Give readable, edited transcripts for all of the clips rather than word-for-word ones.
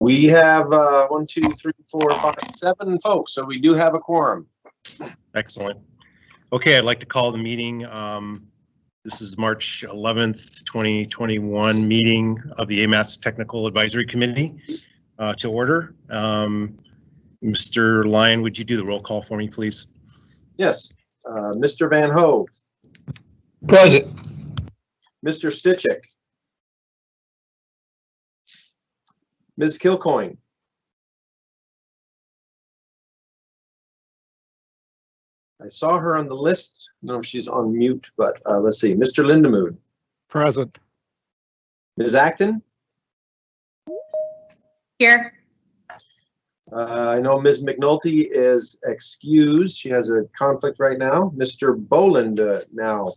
We have 1, 2, 3, 4, 5, 7 folks, so we do have a quorum. Excellent. Okay, I'd like to call the meeting. This is March 11th, 2021 meeting of the AMATS Technical Advisory Committee to order. Mr. Lyon, would you do the roll call for me, please? Yes. Mr. Van Hove. Present. Mr. Stichik. Ms. Kilcoyne. I saw her on the list. I don't know if she's on mute, but let's see. Mr. Lindemood. Present. Ms. Acton. Here. I know Ms. McNulty is excused. She has a conflict right now. Mr. Boland now.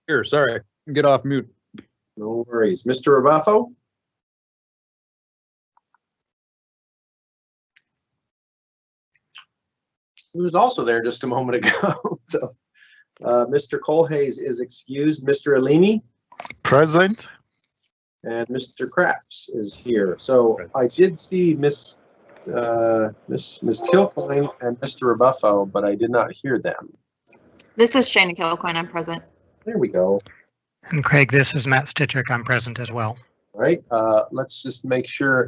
Here, sorry, get off mute. No worries. Mr. Rabafo. He was also there just a moment ago. So, Mr. Colhayes is excused. Mr. Alimi. Present. And Mr. Craps is here. So I did see Miss Kilcoyne and Mr. Rebuffo, but I did not hear them. This is Shana Kilcoyne. I'm present. There we go. And Craig, this is Matt Stichik. I'm present as well. All right. Let's just make sure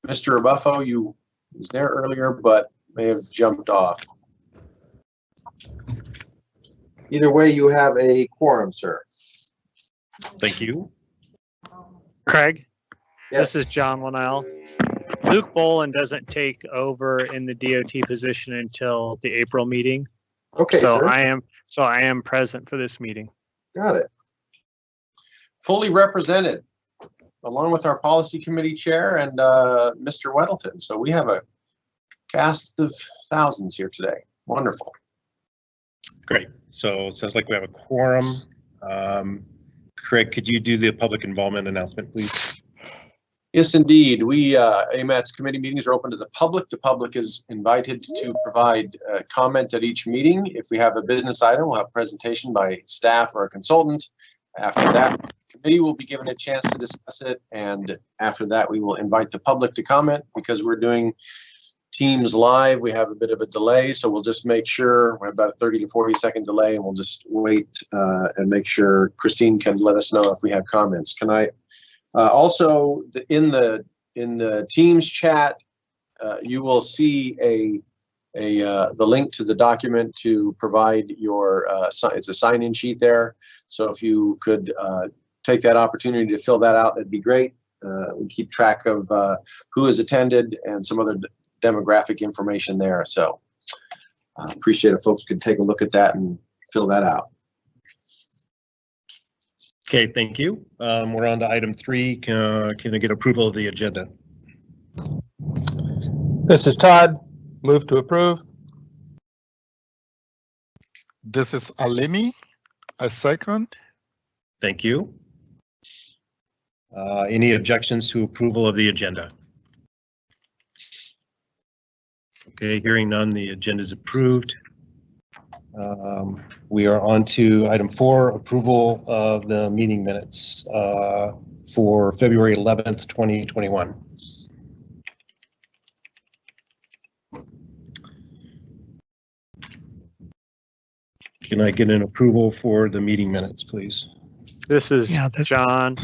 Mr. Rebuffo, you was there earlier, but may have jumped off. Either way, you have a quorum, sir. Thank you. Craig, Yes. this is John Linnell. Luke Boland doesn't take over in the DOT position until the April meeting. Okay, so sir. I am present for this meeting. Got it. Fully represented, along with our policy committee chair and Mr. Weddleton. So we have a cast of thousands here today. Wonderful. Great. So it sounds like we have a quorum. Craig, could you do the public involvement announcement, please? Yes, indeed. AMATS committee meetings are open to the public. The public is invited to provide comment at each meeting. If we have a business item, we'll have a presentation by staff or a consultant. After that, the committee will be given a chance to discuss it. And after that, we will invite the public to comment. Because we're doing Teams live, we have a bit of a delay. So we'll just make sure we're about a 30 to 40 second delay, and we'll just wait and make sure Christine can let us know if we have comments. Can I also in the Teams chat, you will see the link to the document to provide your it's a sign-in sheet there. So if you could take that opportunity to fill that out, that'd be great. We keep track of who has attended and some other demographic information there. So I appreciate if folks could take a look at that and fill that out. Okay, thank you. We're on to item 3. Can I get approval of the agenda? This is Todd. Move to approve. This is Alimi. A second. Thank you. Any objections to approval of the agenda? Okay, hearing none, the agenda is approved. We are on to item 4, approval of the meeting minutes for February 11th, 2021. Can I get an approval for the meeting minutes, please? This is Yeah, John.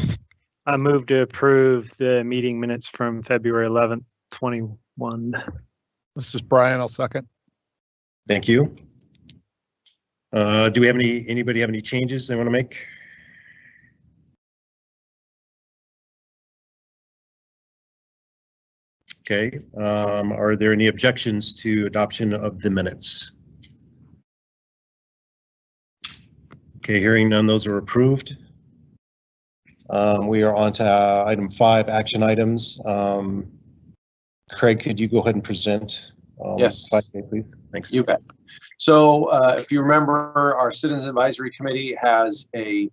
I move to approve the meeting minutes from February 11th, 21. This is Brian. I'll second. Thank you. Do we have anybody have any changes they want to make? Okay, are there any objections to adoption of the minutes? Okay, hearing none, those are approved. We are on to item 5, action items. Craig, could you go ahead and present? Yes. 5A, please. Thanks. You bet. So if you remember, our Citizens Advisory Committee has a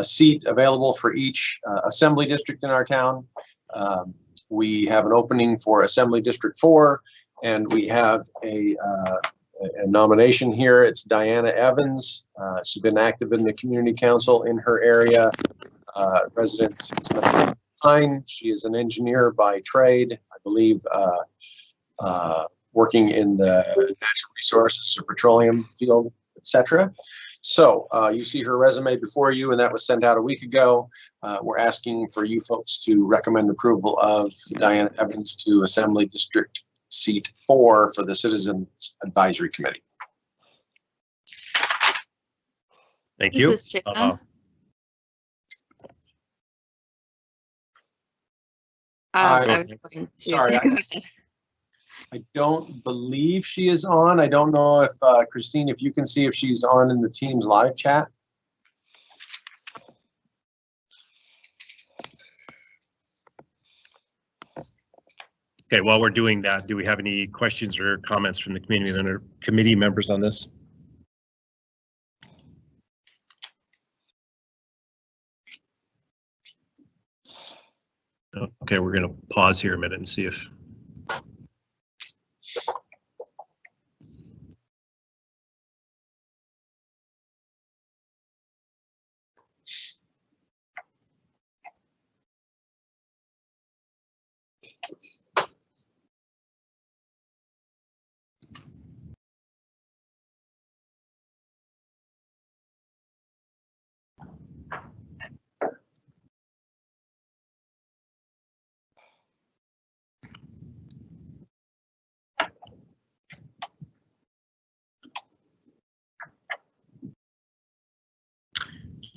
seat available for each assembly district in our town. We have an opening for Assembly District 4, and we have a nomination here. It's Diana Evans. She's been active in the community council in her area. resident since 1999. She is an engineer by trade, I believe, working in the natural resources or petroleum field, etc. So you see her resume before you, and that was sent out a week ago. We're asking for you folks to recommend approval of Diana Evans to Assembly District Seat 4 for the Citizens Advisory Committee. Thank you. This is Chickna. I was going to. Sorry, I don't believe she is on. I don't know if, Christine, if you can see if she's on in the Teams live chat. Okay, while we're doing that, do we have any questions or comments from the committee members on this? Okay, we're going to pause here a minute and see if.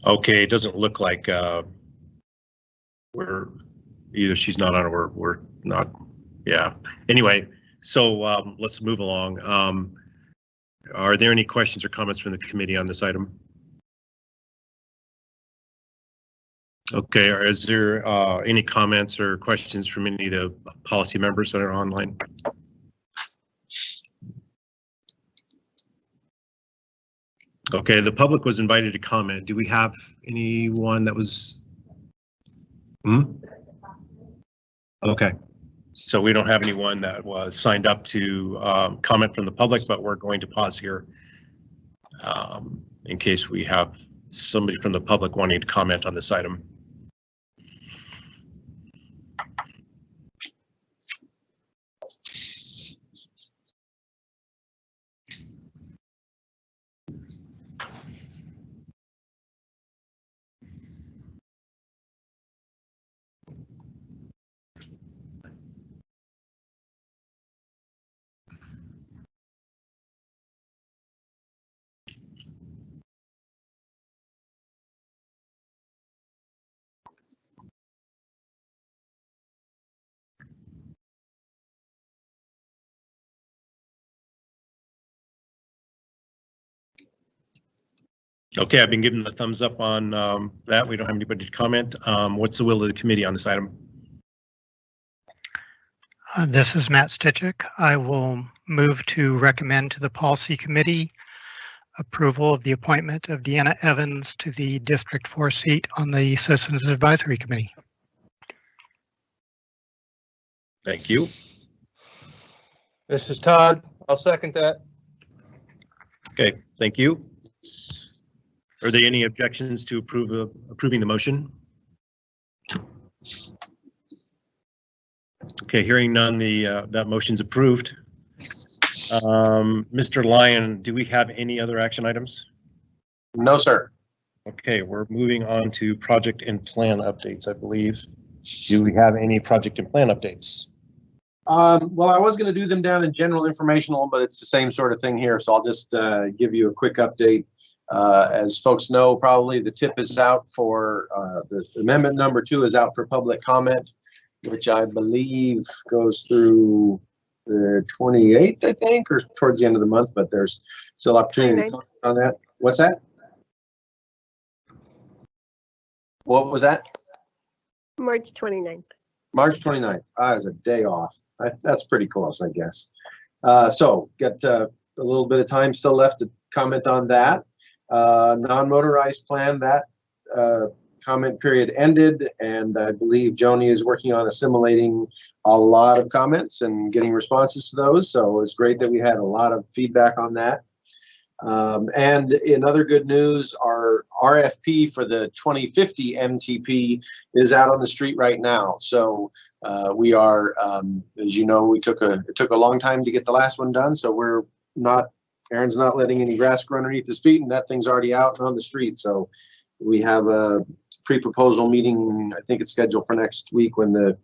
Okay, it doesn't look like we're either she's not on or we're not. Yeah. Anyway, so let's move along. Are there any questions or comments from the committee on this item? Okay, is there any comments or questions from any of the policy members that are online? Okay, the public was invited to comment. Do we have anyone that was? Okay, so we don't have anyone that was signed up to comment from the public, but we're going to pause here in case we have somebody from the public wanting to comment on this item. Okay, I've been given the thumbs up on that. We don't have anybody to comment. What's the will of the committee on this item? This is Matt Stichik. I will move to recommend to the Policy Committee approval of the appointment of Deanna Evans to the District 4 seat on the Citizens Advisory Committee. Thank you. This is Todd. I'll second that. Okay, thank you. Are there any objections to approving the motion? Okay, hearing none, that motion's approved. Mr. Lyon, do we have any other action items? No, sir. Okay, we're moving on to project and plan updates, I believe. Do we have any project and plan updates? Well, I was going to do them down in general informational, but it's the same sort of thing here. So I'll just give you a quick update. As folks know, probably the tip is out for the amendment number 2 is out for public comment, which I believe goes through the 28th, I think, or towards the end of the month, but there's still opportunity to comment on that. What's that? What was that? March 29th. March 29th. I was a day off. That's pretty close, I guess. So got a little bit of time still left to comment on that. Non-motorized plan, that comment period ended, and I believe Joni is working on assimilating a lot of comments and getting responses to those. So it's great that we had a lot of feedback on that. And in other good news, our RFP for the 2050 MTP is out on the street right now. So we are, as you know, it took a long time to get the last one done. So Aaron's not letting any grass grow underneath his feet, and that thing's already out on the street. So we have a pre-proposal meeting. I think it's scheduled for next week when the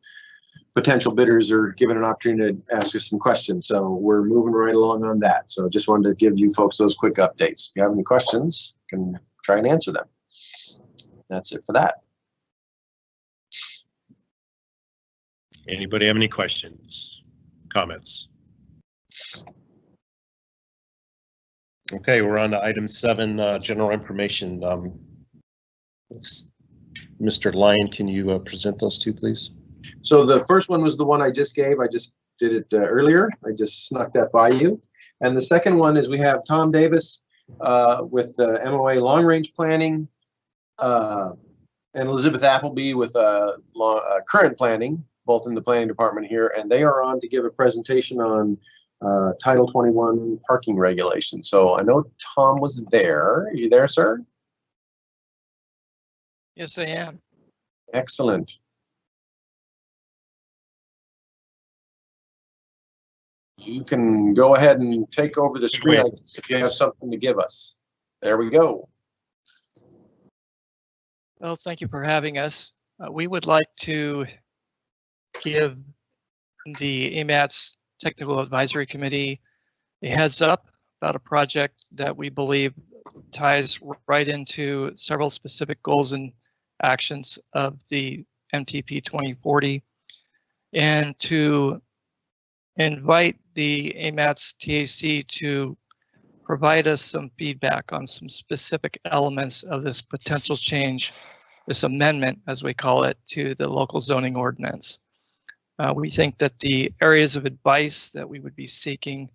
potential bidders are given an opportunity to ask us some questions. So we're moving right along on that. So just wanted to give you folks those quick updates. If you have any questions, you can try and answer them. That's it for that. Anybody have any questions, comments? Okay, we're on to item 7, general information. Mr. Lyon, can you present those two, please? So the first one was the one I just gave. I just did it earlier. I just snuck that by you. And the second one is we have Tom Davis with the MOA long range planning and Elizabeth Appleby with current planning, both in the planning department here. And they are on to give a presentation on Title 21 parking regulations. So I know Tom was there. Are you there, sir? Yes, I am. Excellent. You can go ahead and take over the screen if you have something to give us. There we go. Well, thank you for having us. We would like to give the AMATS Technical Advisory Committee a heads up about a project that we believe ties right into several specific goals and actions of the MTP 2040, and to invite the AMATS TAC to provide us some feedback on some specific elements of this potential change, this amendment, as we call it, to the local zoning ordinance. We think that the areas of advice that we would be seeking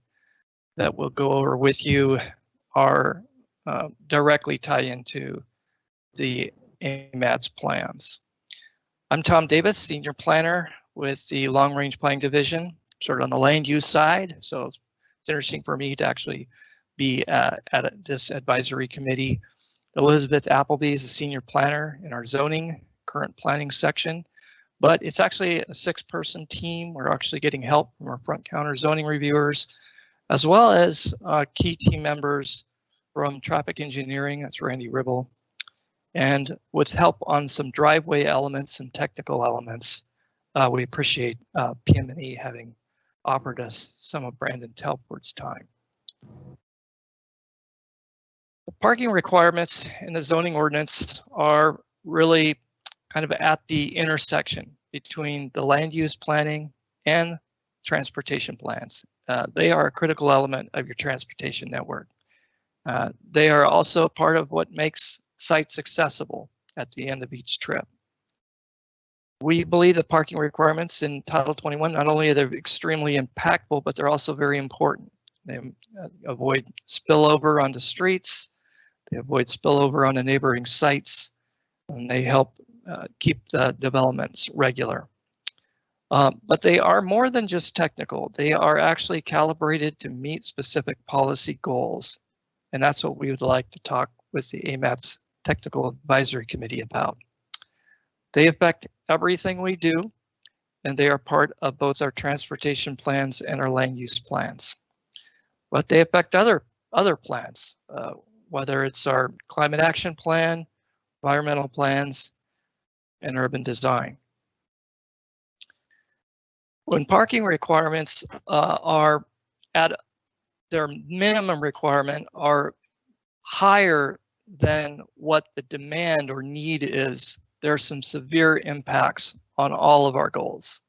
that we'll go over with you are directly tie into the AMATS plans. I'm Tom Davis, Senior Planner with the Long Range Planning Division, sort of on the land use side. So it's interesting for me to actually be at this advisory committee. Elizabeth Appleby is a Senior Planner in our zoning current planning section, but it's actually a 6-person team. We're actually getting help from our front counter zoning reviewers, as well as key team members from traffic engineering, that's Randy Ribble, and with help on some driveway elements and technical elements. We appreciate PM&E having offered us some of Brandon Telford's time. The parking requirements in the zoning ordinance are really kind of at the intersection between the land use planning and transportation plans. They are a critical element of your transportation network. They are also part of what makes sites accessible at the end of each trip. We believe the parking requirements in Title 21, not only are they extremely impactful, but they're also very important. They avoid spillover onto streets, they avoid spillover onto neighboring sites, and they help keep the developments regular. But they are more than just technical. They are actually calibrated to meet specific policy goals. And that's what we would like to talk with the AMATS Technical Advisory Committee about. They affect everything we do, and they are part of both our transportation plans and our land use plans. But they affect other plans, whether it's our climate action plan, environmental plans, and urban design. When parking requirements are at their minimum requirement are higher than what the demand or need is, there are some severe impacts on all of our goals.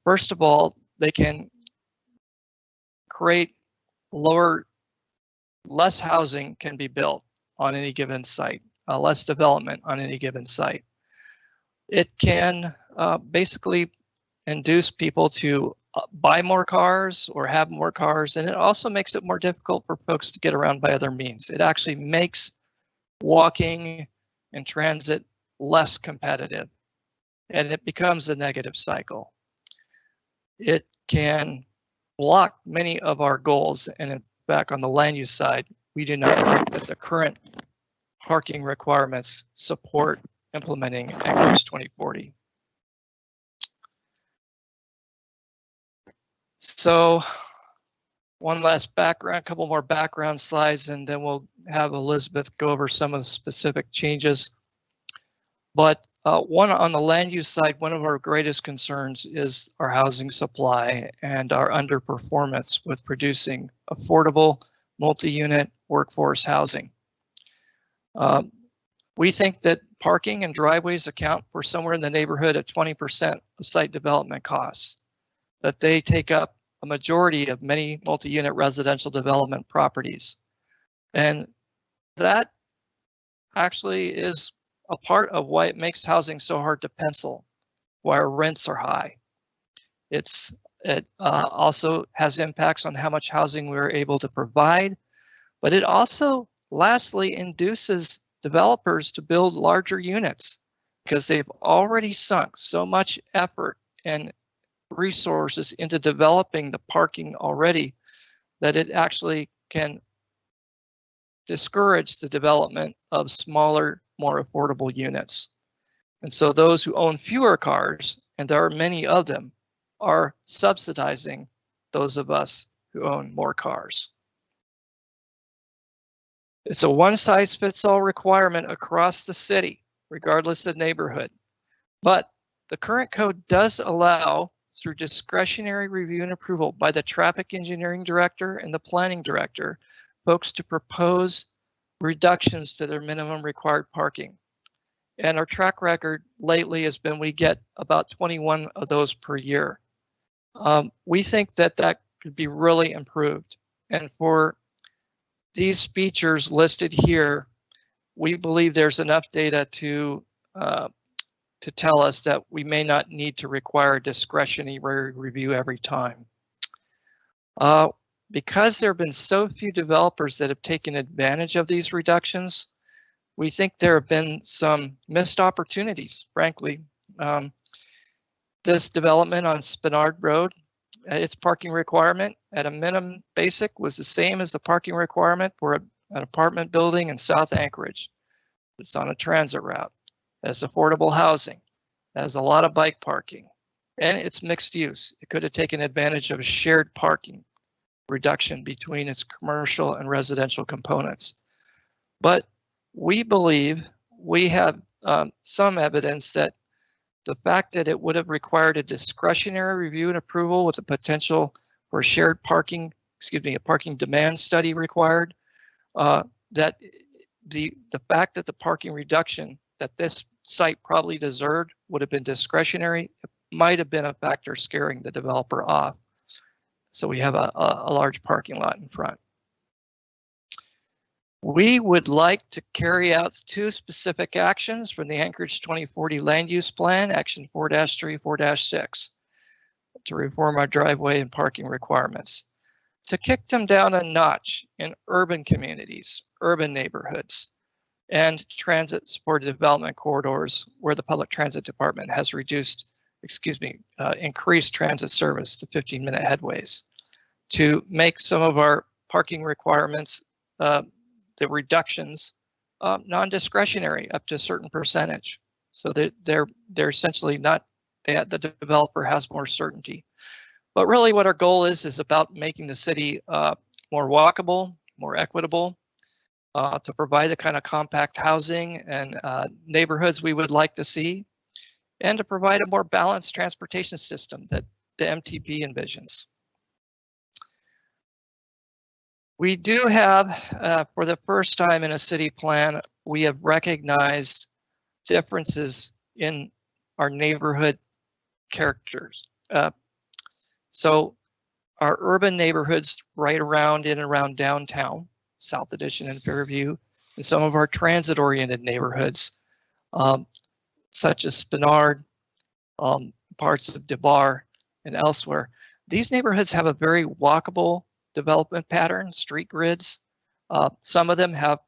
First of all, they can create less housing can be built on any given site, less development on any given site. It can basically induce people to buy more cars or have more cars, and it also makes it more difficult for folks to get around by other means. It actually makes walking and transit less competitive, and it becomes a negative cycle. It can block many of our goals, and back on the land use side, we do not think that the current parking requirements support implementing Anchorage 2040. So one last background, a couple more background slides, and then we'll have Elizabeth go over some of the specific changes. But one on the land use side, one of our greatest concerns is our housing supply and our underperformance with producing affordable multi-unit workforce housing. We think that parking and driveways account for somewhere in the neighborhood of 20% of site development costs, that they take up a majority of many multi-unit residential development properties. And that actually is a part of why it makes housing so hard to pencil, why our rents are high. It also has impacts on how much housing we're able to provide, but it also lastly induces developers to build larger units because they've already sunk so much effort and resources into developing the parking already that it actually can discourage the development of smaller, more affordable units. And so those who own fewer cars, and there are many of them, are subsidizing those of us who own more cars. It's a one-size-fits-all requirement across the city, regardless of neighborhood. But the current code does allow, through discretionary review and approval by the traffic engineering director and the planning director, folks to propose reductions to their minimum required parking. And our track record lately has been we get about 21 of those per year. We think that that could be really improved. And for these features listed here, we believe there's enough data to tell us that we may not need to require a discretionary review every time. Because there have been so few developers that have taken advantage of these reductions, we think there have been some missed opportunities, frankly. This development on Spinard Road, its parking requirement at a minimum basic was the same as the parking requirement for an apartment building in South Anchorage. It's on a transit route. It has affordable housing. It has a lot of bike parking, and it's mixed use. It could have taken advantage of a shared parking reduction between its commercial and residential components. But we believe we have some evidence that the fact that it would have required a discretionary review and approval with the potential for shared parking, a parking demand study required, that the fact that the parking reduction that this site probably deserved would have been discretionary, it might have been a factor scaring the developer off. So we have a large parking lot in front. We would like to carry out two specific actions from the Anchorage 2040 Land Use Plan, Action 4-3, 4-6, to reform our driveway and parking requirements, to kick them down a notch in urban communities, urban neighborhoods, and transit supported development corridors where the public transit department has increased transit service to 15-minute headways, to make some of our parking requirements, the reductions, non-discretionary up to a certain percentage. So that they're essentially not, the developer has more certainty. But really what our goal is about making the city more walkable, more equitable, to provide the kind of compact housing and neighborhoods we would like to see, and to provide a more balanced transportation system that the MTP envisions. We do have, for the first time in a city plan, we have recognized differences in our neighborhood characters. So our urban neighborhoods right around in and around downtown, South Addition and Fairview, and some of our transit-oriented neighborhoods, such as Spinard, parts of DeBar, and elsewhere. These neighborhoods have a very walkable development pattern, street grids. Some of them have a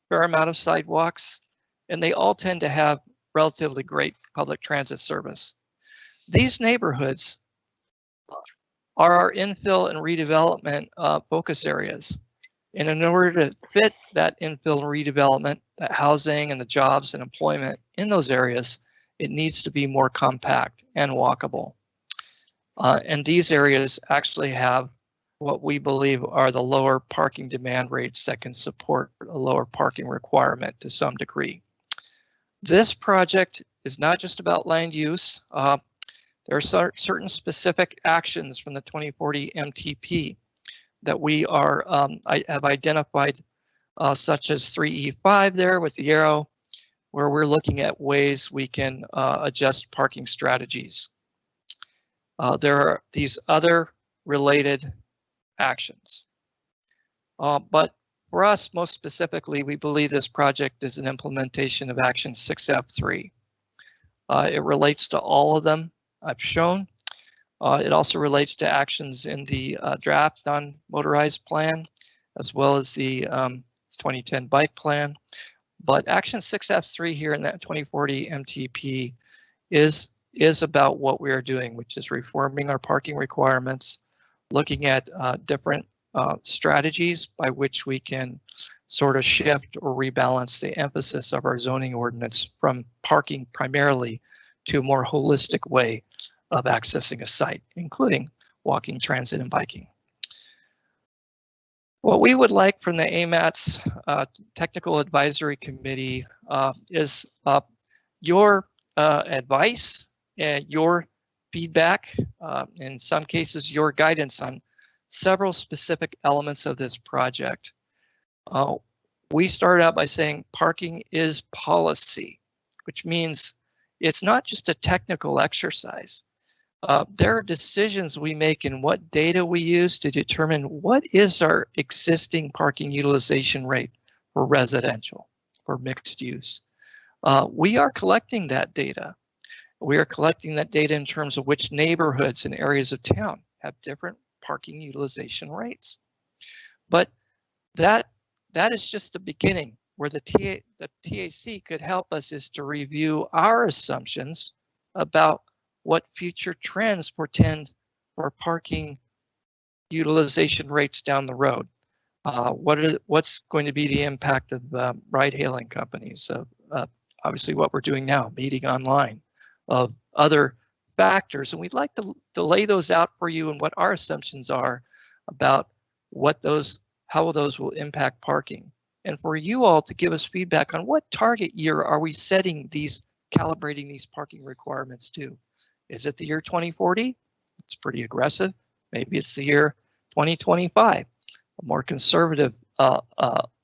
fair amount of sidewalks, and they all tend to have relatively great public transit service. These neighborhoods are our infill and redevelopment focus areas. And in order to fit that infill redevelopment, that housing and the jobs and employment in those areas, it needs to be more compact and walkable. And these areas actually have what we believe are the lower parking demand rates that can support a lower parking requirement to some degree. This project is not just about land use. There are certain specific actions from the 2040 MTP that we are I have identified, such as 3E5 there with the arrow, where we're looking at ways we can adjust parking strategies. There are these other related actions. But for us, most specifically, we believe this project is an implementation of Action 6F3. It relates to all of them I've shown. It also relates to actions in the draft on motorized plan, as well as the 2010 bike plan. But Action 6F3 here in that 2040 MTP is about what we are doing, which is reforming our parking requirements, looking at different strategies by which we can sort of shift or rebalance the emphasis of our zoning ordinance from parking primarily to a more holistic way of accessing a site, including walking, transit, and biking. What we would like from the AMATS Technical Advisory Committee is your advice and your feedback, in some cases your guidance on several specific elements of this project. We started out by saying parking is policy, which means it's not just a technical exercise. There are decisions we make and what data we use to determine what is our existing parking utilization rate for residential, for mixed use. We are collecting that data. We are collecting that data in terms of which neighborhoods and areas of town have different parking utilization rates. But that is just the beginning. Where the TAC could help us is to review our assumptions about what future trends portend for parking utilization rates down the road. What's going to be the impact of ride-hailing companies? Obviously, what we're doing now, meeting online, of other factors, and we'd like to lay those out for you and what our assumptions are about how those will impact parking, and for you all to give us feedback on what target year are we setting calibrating these parking requirements to. Is it the year 2040? It's pretty aggressive. Maybe it's the year 2025, a more conservative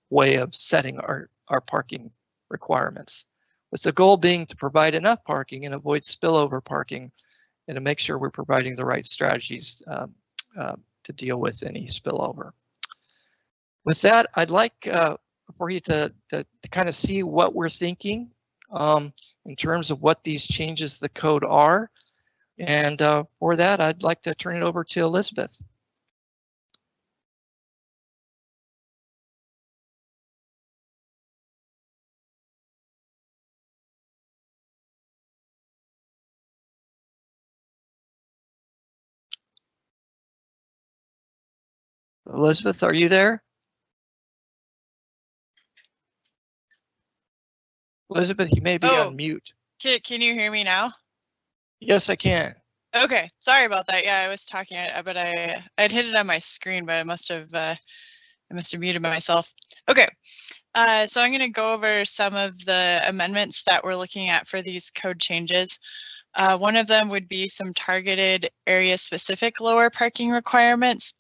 way of setting our parking requirements, with the goal being to provide enough parking and avoid spillover parking, and to make sure we're providing the right strategies to deal with any spillover. With that, I'd like for you to kind of see what we're thinking in terms of what these changes to the code are. And for that, I'd like to turn it over to Elizabeth. Elizabeth, are you there? Elizabeth, you may be on mute. Can you hear me now? Yes, I can. Okay, sorry about that. Yeah, I was talking, but I'd hit it on my screen, but I must have muted myself. Okay, so I'm going to go over some of the amendments that we're looking at for these code changes. One of them would be some targeted area-specific lower parking requirements.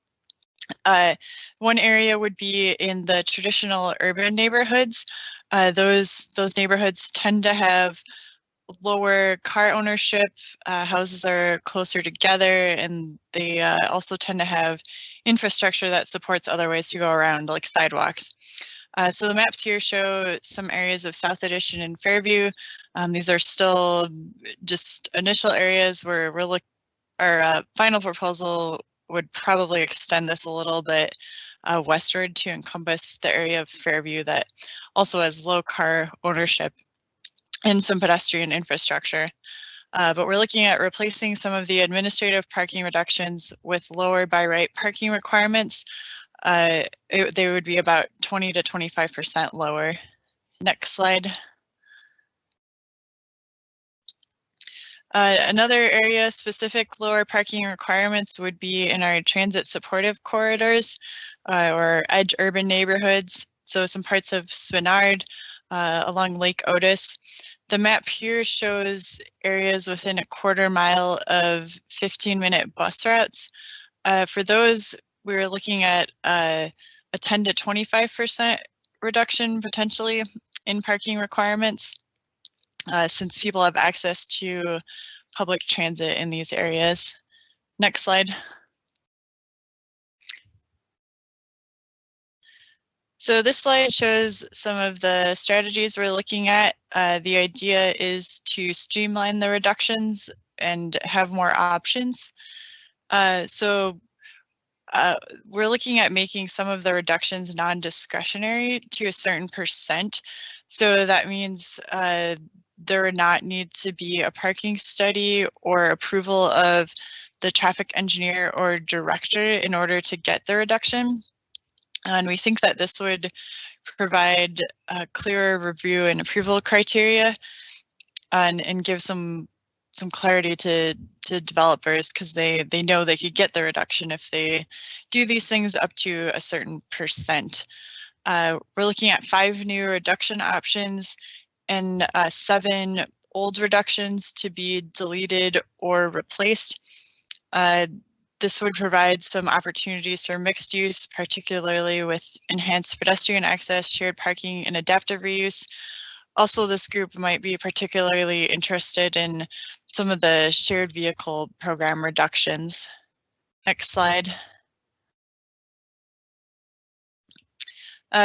One area would be in the traditional urban neighborhoods. Those neighborhoods tend to have lower car ownership, houses are closer together, and they also tend to have infrastructure that supports other ways to go around, like sidewalks. So the maps here show some areas of South Addition and Fairview. These are still just initial areas where our final proposal would probably extend this a little bit westward to encompass the area of Fairview that also has low car ownership and some pedestrian infrastructure. But we're looking at replacing some of the administrative parking reductions with lower by right parking requirements. they would be about 20 to 25% lower. Next slide. Another area specific lower parking requirements would be in our transit supportive corridors or edge urban neighborhoods. So some parts of Spenard along Lake Otis. The map here shows areas within a quarter mile of 15-minute bus routes. For those, we were looking at a 10 to 25% reduction potentially in parking requirements since people have access to public transit in these areas. Next slide. So this slide shows some of the strategies we're looking at. The idea is to streamline the reductions and have more options. We're looking at making some of the reductions non-discretionary to a certain percent. So that means there would not need to be a parking study or approval of the traffic engineer or director in order to get the reduction. And we think that this would provide a clearer review and approval criteria and give some clarity to developers, because they know they could get the reduction if they do these things up to a certain percent. We're looking at 5 new reduction options and 7 old reductions to be deleted or replaced. This would provide some opportunities for mixed use, particularly with enhanced pedestrian access, shared parking, and adaptive reuse. Also, this group might be particularly interested in some of the shared vehicle program reductions. Next slide.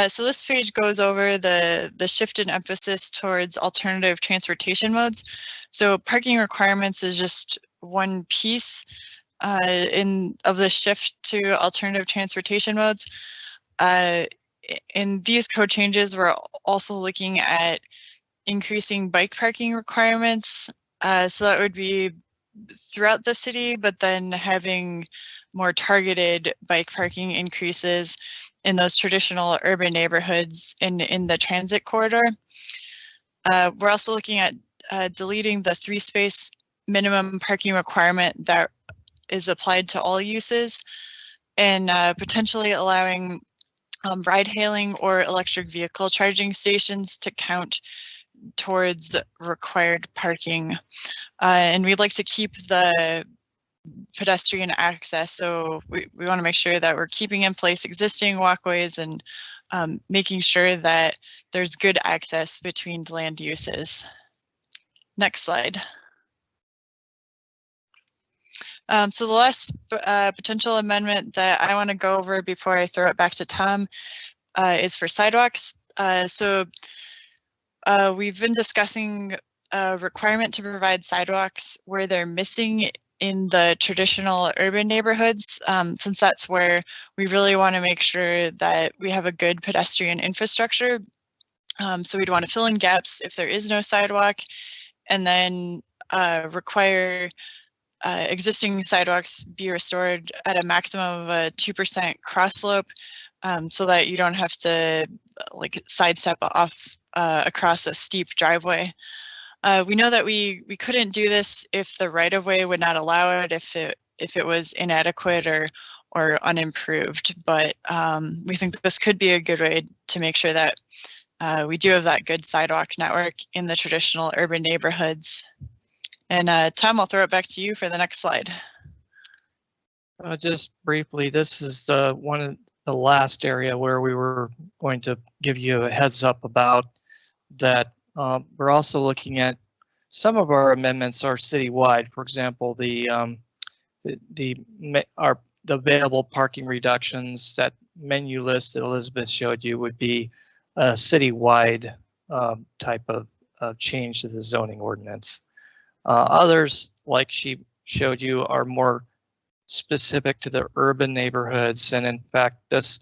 So this page goes over the shift in emphasis towards alternative transportation modes. So parking requirements is just one piece of the shift to alternative transportation modes. In these code changes, we're also looking at increasing bike parking requirements. So that would be throughout the city, but then having more targeted bike parking increases in those traditional urban neighborhoods in the transit corridor. We're also looking at deleting the 3-space minimum parking requirement that is applied to all uses, and potentially allowing ride hailing or electric vehicle charging stations to count towards required parking. And we'd like to keep the pedestrian access, so we want to make sure that we're keeping in place existing walkways and making sure that there's good access between land uses. Next slide. So the last potential amendment that I want to go over before I throw it back to Tom is for sidewalks. We've been discussing a requirement to provide sidewalks where they're missing in the traditional urban neighborhoods, since that's where we really want to make sure that we have a good pedestrian infrastructure. So we'd want to fill in gaps if there is no sidewalk, and then require existing sidewalks be restored at a maximum of a 2% cross slope, so that you don't have to like sidestep off across a steep driveway. We know that we couldn't do this if the right-of-way would not allow it, if it was inadequate or unimproved, but we think that this could be a good way to make sure that we do have that good sidewalk network in the traditional urban neighborhoods. And Tom, I'll throw it back to you for the next slide. Just briefly, this is one of the last area where we were going to give you a heads up about that. We're also looking at some of our amendments are citywide. For example, the available parking reductions, that menu list that Elizabeth showed you would be a citywide type of change to the zoning ordinance. Others, like she showed you, are more specific to the urban neighborhoods, and in fact, this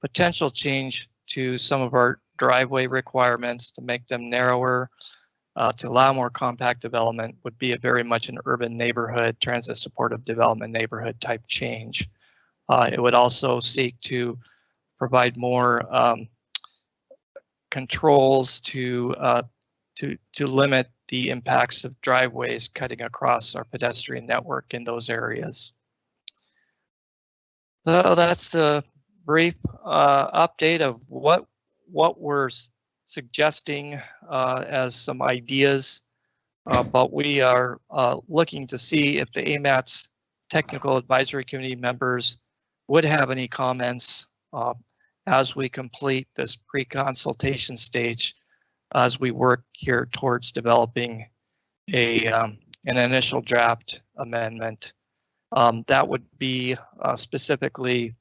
potential change to some of our driveway requirements to make them narrower, to allow more compact development would be very much an urban neighborhood, transit supportive development neighborhood type change. It would also seek to provide more controls to limit the impacts of driveways cutting across our pedestrian network in those areas. So that's the brief update of what we're suggesting as some ideas, but we are looking to see if the AMATS Technical Advisory Committee members would have any comments as we complete this pre-consultation stage, as we work here towards developing an initial draft amendment. That would be specifically,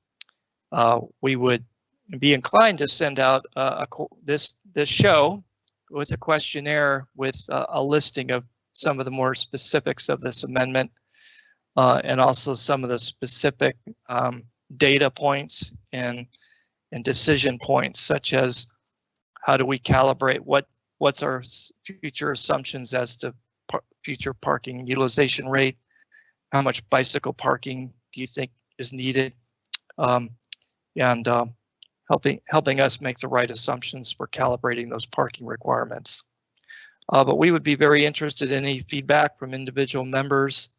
we would be inclined to send out this show with a questionnaire with a listing of some of the more specifics of this amendment, and also some of the specific data points and decision points, such as how do we calibrate what's our future assumptions as to future parking utilization rate, how much bicycle parking do you think is needed, and helping us make the right assumptions for calibrating those parking requirements. But we would be very interested in any feedback from individual members.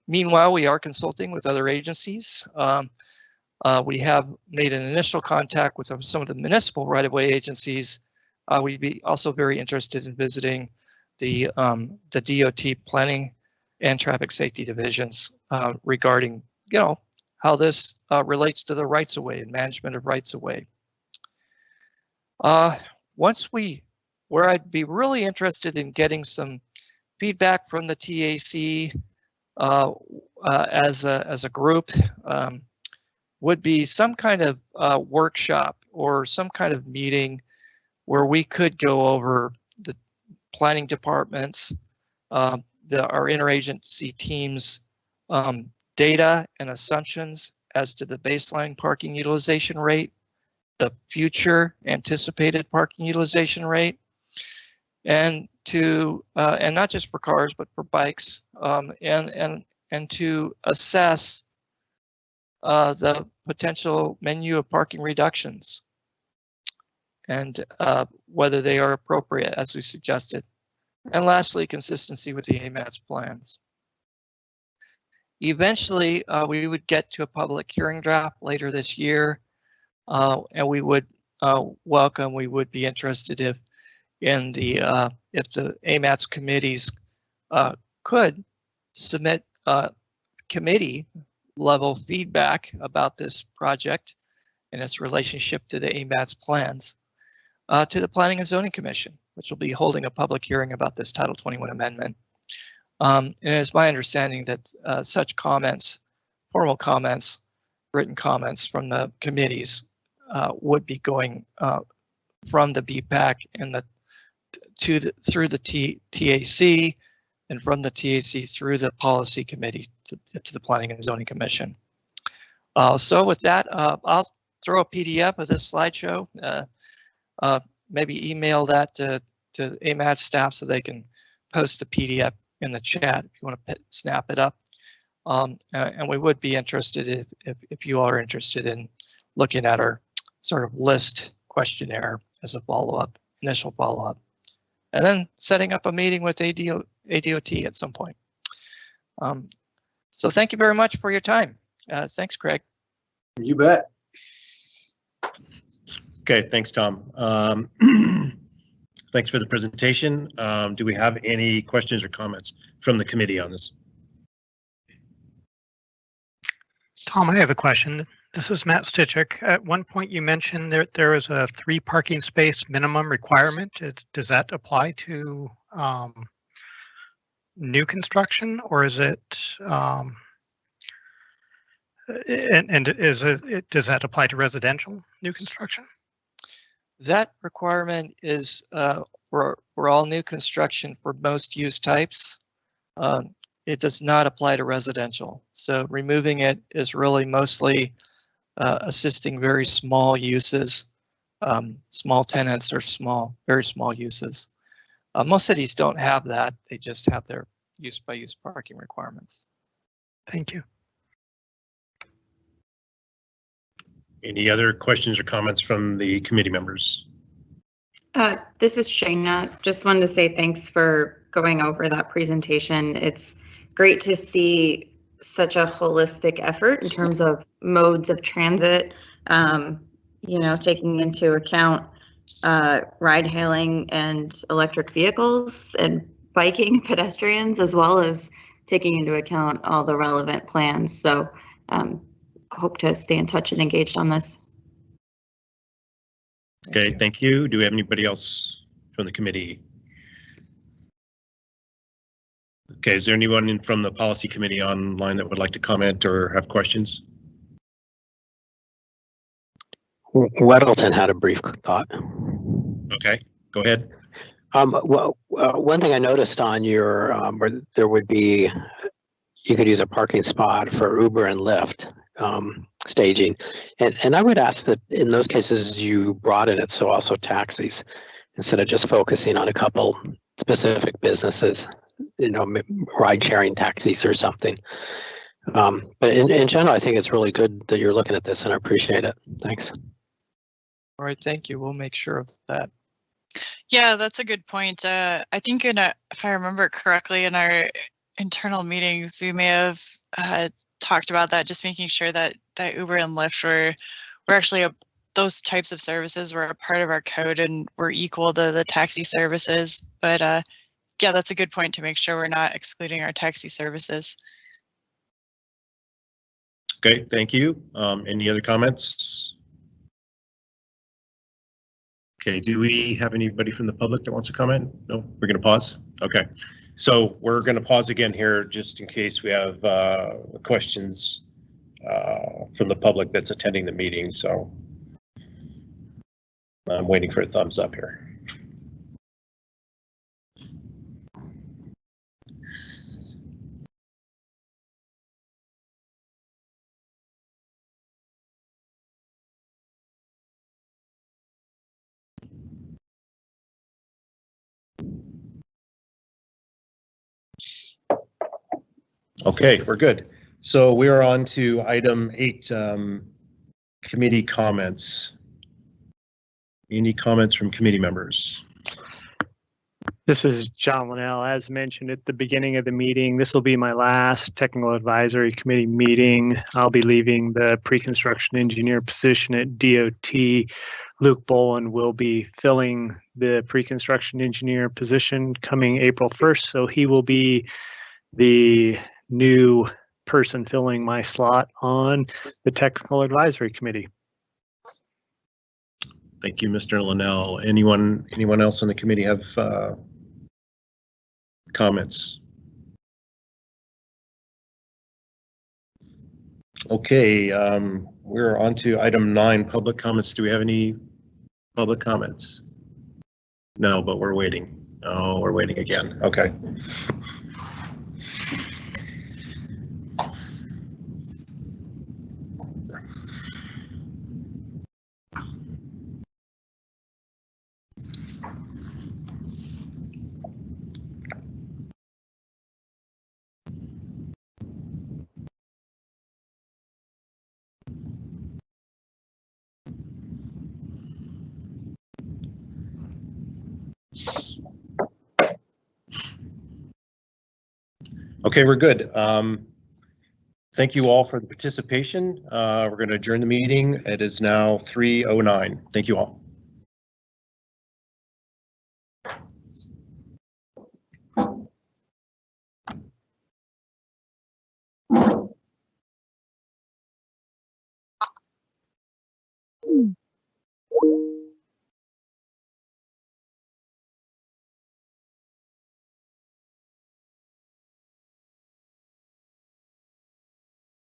Meanwhile, we are consulting with other agencies. We have made an initial contact with some of the municipal right-of-way agencies. We'd be also very interested in visiting the DOT planning and traffic safety divisions regarding, how this relates to the rights-of-way and management of rights-of-way. Where I'd be really interested in getting some feedback from the TAC as a group would be some kind of workshop or some kind of meeting where we could go over the planning departments, our interagency teams, data and assumptions as to the baseline parking utilization rate, the future anticipated parking utilization rate, and not just for cars but for bikes, and to assess the potential menu of parking reductions and whether they are appropriate as we suggested. And lastly, consistency with the AMATS plans. Eventually, we would get to a public hearing draft later this year, and we would we would be interested if the AMATS committees could submit committee level feedback about this project and its relationship to the AMATS plans to the Planning and Zoning Commission, which will be holding a public hearing about this Title 21 amendment. And it's my understanding that such comments, formal comments, written comments from the committees would be going from the BPAC and through the TAC, and from the TAC through the Policy Committee to the Planning and Zoning Commission. So with that, I'll throw a PDF of this slideshow, maybe email that to AMATS staff so they can post the PDF in the chat if you want to snap it up. And we would be interested if you are interested in looking at our sort of list questionnaire as a follow-up, initial follow-up, and then setting up a meeting with ADOT at some point. So thank you very much for your time. Thanks, Craig. You bet. Okay, thanks, Tom. Thanks for the presentation. Do we have any questions or comments from the committee on this? Tom, I have a question. This is Matt Stichik. At one point you mentioned there is a 3 parking space minimum requirement. Does that apply to new construction, or is it, does that apply to residential new construction? That requirement is for all new construction for most use types. It does not apply to residential. So removing it is really mostly assisting very small uses, small tenants or very small uses. Most cities don't have that. They just have their use by use parking requirements. Thank you. Any other questions or comments from the committee members? This is Shayna. Just wanted to say thanks for going over that presentation. It's great to see such a holistic effort in terms of modes of transit, taking into account ride hailing and electric vehicles and biking pedestrians, as well as taking into account all the relevant plans. So hope to stay in touch and engaged on this. Okay, thank you. Do we have anybody else from the committee? Okay, is there anyone from the policy committee online that would like to comment or have questions? Weddleton had a brief thought. Okay, go ahead. Well, one thing I noticed on your, where there would be, you could use a parking spot for Uber and Lyft staging. And I would ask that in those cases you broaden it so also taxis, instead of just focusing on a couple specific businesses, ride sharing taxis or something. But in general, I think it's really good that you're looking at this and I appreciate it. Thanks. All right, thank you. We'll make sure of that. Yeah, that's a good point. I think if I remember correctly, in our internal meetings, we may have talked about that, just making sure that Uber and Lyft were actually those types of services were a part of our code and were equal to the taxi services. But yeah, that's a good point to make sure we're not excluding our taxi services. Okay, thank you. Any other comments? Okay, do we have anybody from the public that wants to comment? No, we're going to pause. Okay, so we're going to pause again here just in case we have questions from the public that's attending the meeting. So I'm waiting for a thumbs up here. Okay, we're good. So we are on to item 8, committee comments. Any comments from committee members? This is John Linnell. As mentioned at the beginning of the meeting, this will be my last technical advisory committee meeting. I'll be leaving the pre-construction engineer position at DOT. Luke Boland will be filling the pre-construction engineer position coming April 1st. So he will be the new person filling my slot on the technical advisory committee. Thank you, Mr. Linnell. Anyone else on the committee have comments? Okay, we're on to item 9, public comments. Do we have any public comments? No, but we're waiting. Oh, we're waiting again. Okay. Okay, we're good. Thank you all for the participation. We're going to adjourn the meeting. It is now 3:09. Thank you all.